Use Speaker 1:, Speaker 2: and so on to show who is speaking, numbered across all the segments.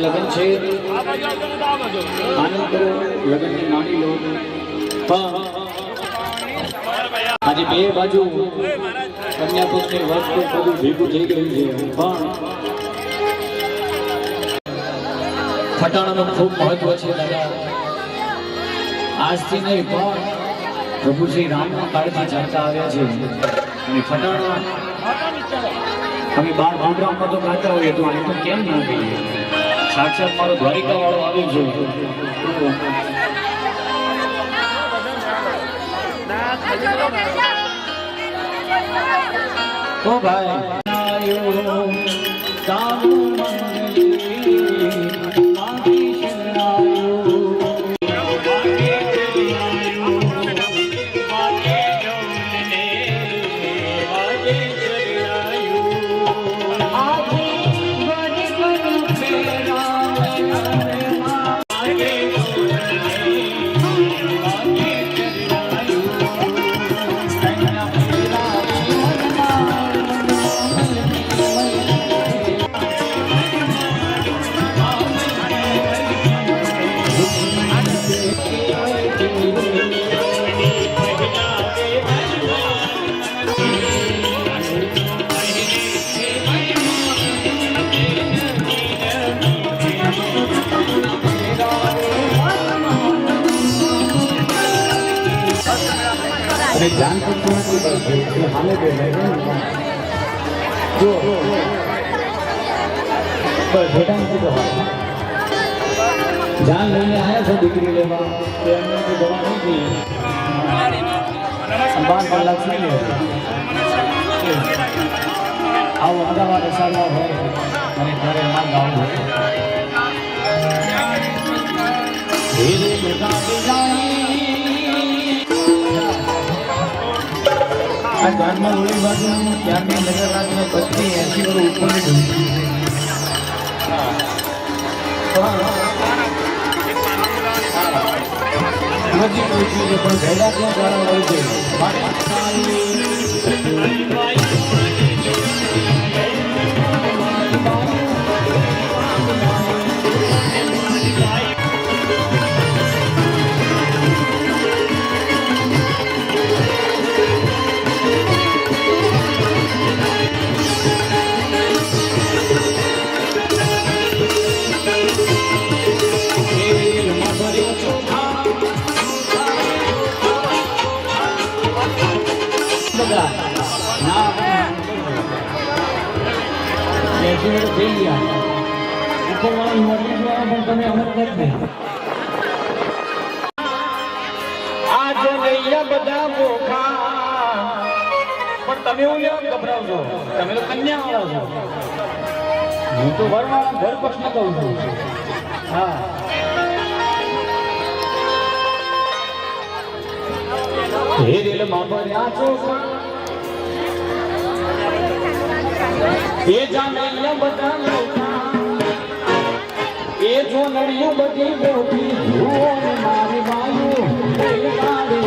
Speaker 1: लगन छे आनंद करो लगन ने मानी लो आज बे बाजू कन्या पक्ष ने वस्तु બધું ભેગું થઈ ગયું છે ફટાણાનું ખૂબ મહત્વ છે દાદા આજથી નહીં પણ પ્રભુ શ્રી રામના કાળથી ચાલતા આવ્યા છે અને ફટાણા અમે 12 પ્રોગ્રામમાં તો ગાતા હોઈએ તો અહીં તો કેમ ના ગઈએ સાક્ષાત મારો દ્વારિકા વાળો આવ્યો છે ઓ ભાઈ जान हमें जो बेटा जान लेने आया था डिग्री लेवा दवा नहीं थी संभाल वाला आओ अमदावाद सारा है અને ઘરે માં ગાવું હોય ધીરે ગાડી જાઈ આ ગામમાં ઓલી બાજુ ત્યાંની નગર રાજમાં 80 વર્ષ ઉપરની નજીક હોય છે પણ ભેગા ક્યાં ગાળા હોય છે વર્ષ થઈ ગયા ઉપરવાળા મોટી દ્વારા પણ તમે અમર કરી દે આજ લઈયા બધા મોખા પણ તમે એવું લેવા ગભરાવજો તમે તો કન્યા વાળા છો હું તો વરવાળા ઘર પક્ષને કહું છું હા હે રેલ મામર્યા ચોખા એ જાનૈયા બધા મોખા એ જો નડિયું બધી મોટી જુઓ ને મારી વાયુ રેલગાડી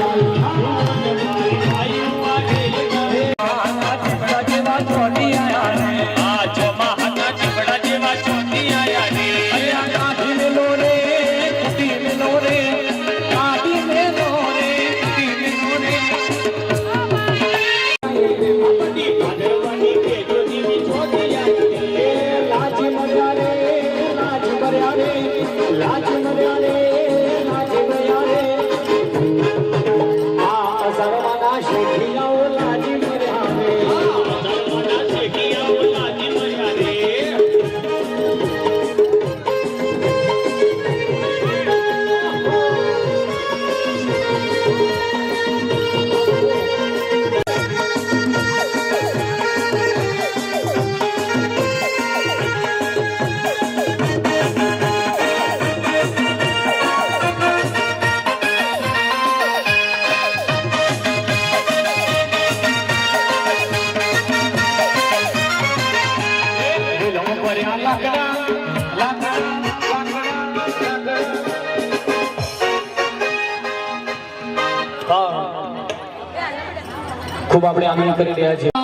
Speaker 1: ખૂબ આપણે આનંદ કરી રહ્યા છીએ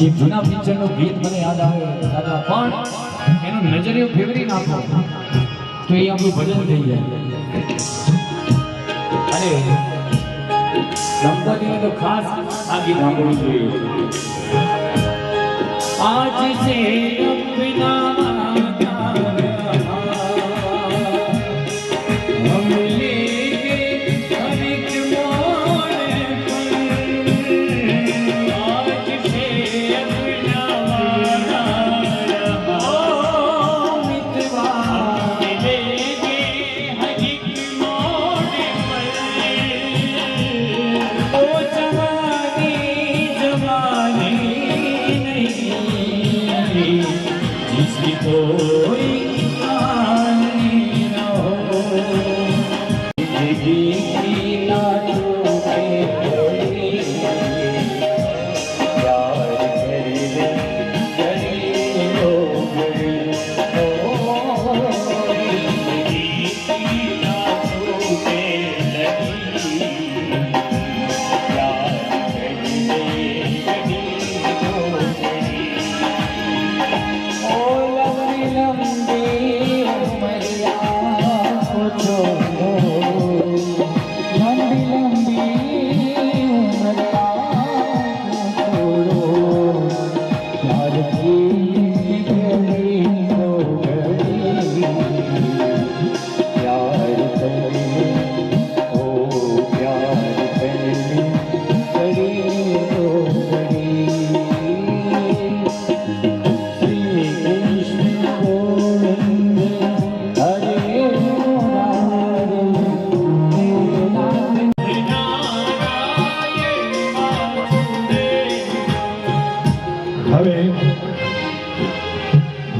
Speaker 1: એક જૂના પિક્ચરનું ગીત મને યાદ આવે દાદા, પણ એનો નજરિયો ફેરવી નાખો તો એ આપણું ભજન થઈ જાય. અને દંપતીને તો ખાસ આ ગીત સાંભળવું જોઈએ. આજ સે અપના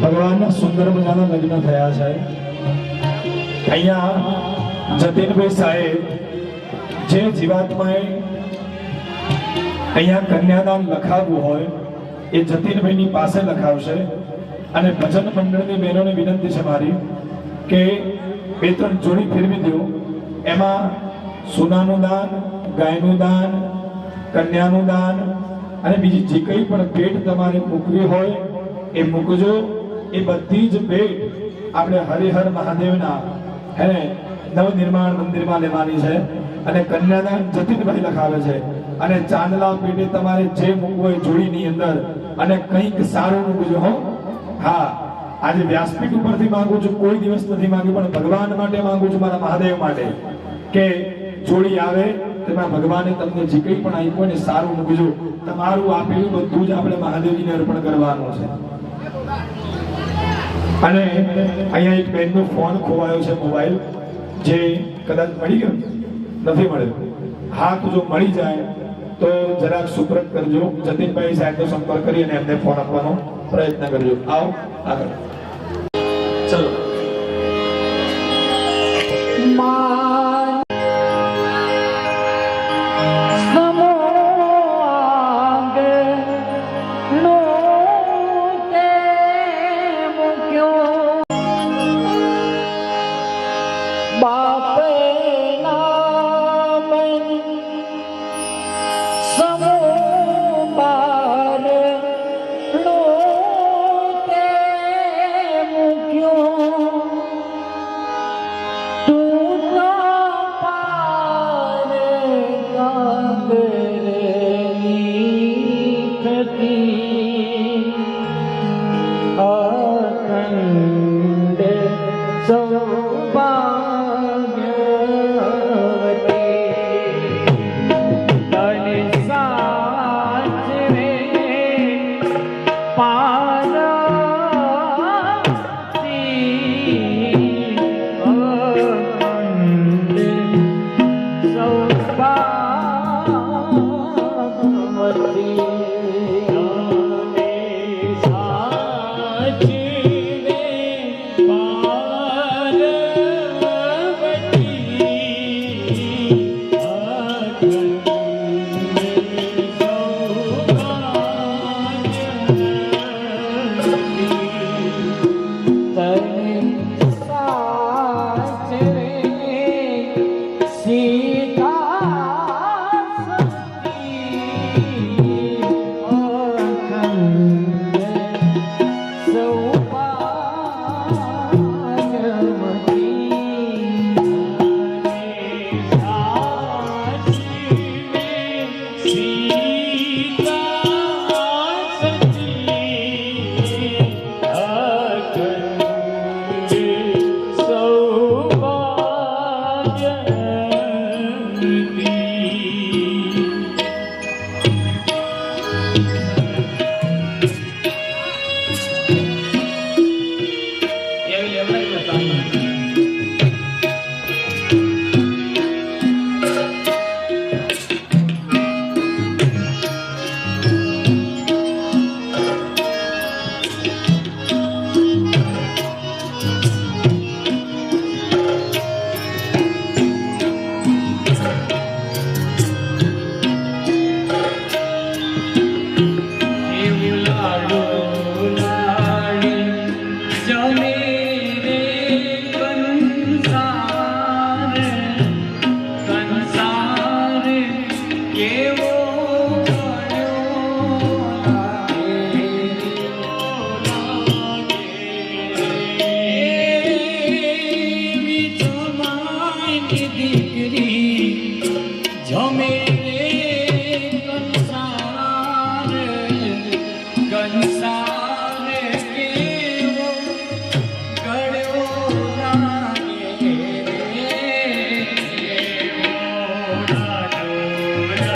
Speaker 2: ભગવાનના સુંદર મજાના લગ્ન થયા છે. અહીંયા જતીનભાઈ સાહેબ જે જીવાત્માએ અહીંયા કન્યાદાન લખાવવું હોય એ જતીનભાઈની પાસે લખાવશે. અને ભજન મંડળની બહેનોને વિનંતી છે મારી કે 2-3 જોડી ફેરવી દો. એમાં સોનાનું દાન, ગાયનું દાન, કન્યાનું દાન અને બીજી જે કંઈ પણ ભેટ તમારે મૂકવી હોય એ મૂકજો. એ બધી જ ભેટ આપણે હરિહર મહાદેવના નવનિર્માણ મંદિરમાં લેવાની છે. અને કન્યાદાન જતીનભાઈ લખાવે છે. અને ચાંદલા પેટે તમારે જે મૂકવું હોય જોડીની અંદર અને કંઈક સારું મૂકજો. હો હા, આજે વ્યાસપીઠ ઉપરથી માંગુ છું, કોઈ દિવસ નથી માંગ્યું, પણ ભગવાન માટે માંગુ છું, મારા મહાદેવ માટે, કે જોડી આવે તેમાં ભગવાને તમને જે કંઈ પણ આપ્યું હોય ને સારું મૂકજો. તમારું આપેલું બધું જ આપણે મહાદેવજીને અર્પણ કરવાનું છે. અને અહીંયા એક બેનનો ફોન ખોવાયો છે, મોબાઈલ, જે કદાચ મળી ગયો નથી મળ્યો. હા, તો જો મળી જાય તો જરાક સુપ્રત કરજો. જતીનભાઈ સાહેબનો સંપર્ક કરી અને એમને ફોન આપવાનો પ્રયત્ન કરજો. આવો આગળ ચલો.
Speaker 3: Bhagavati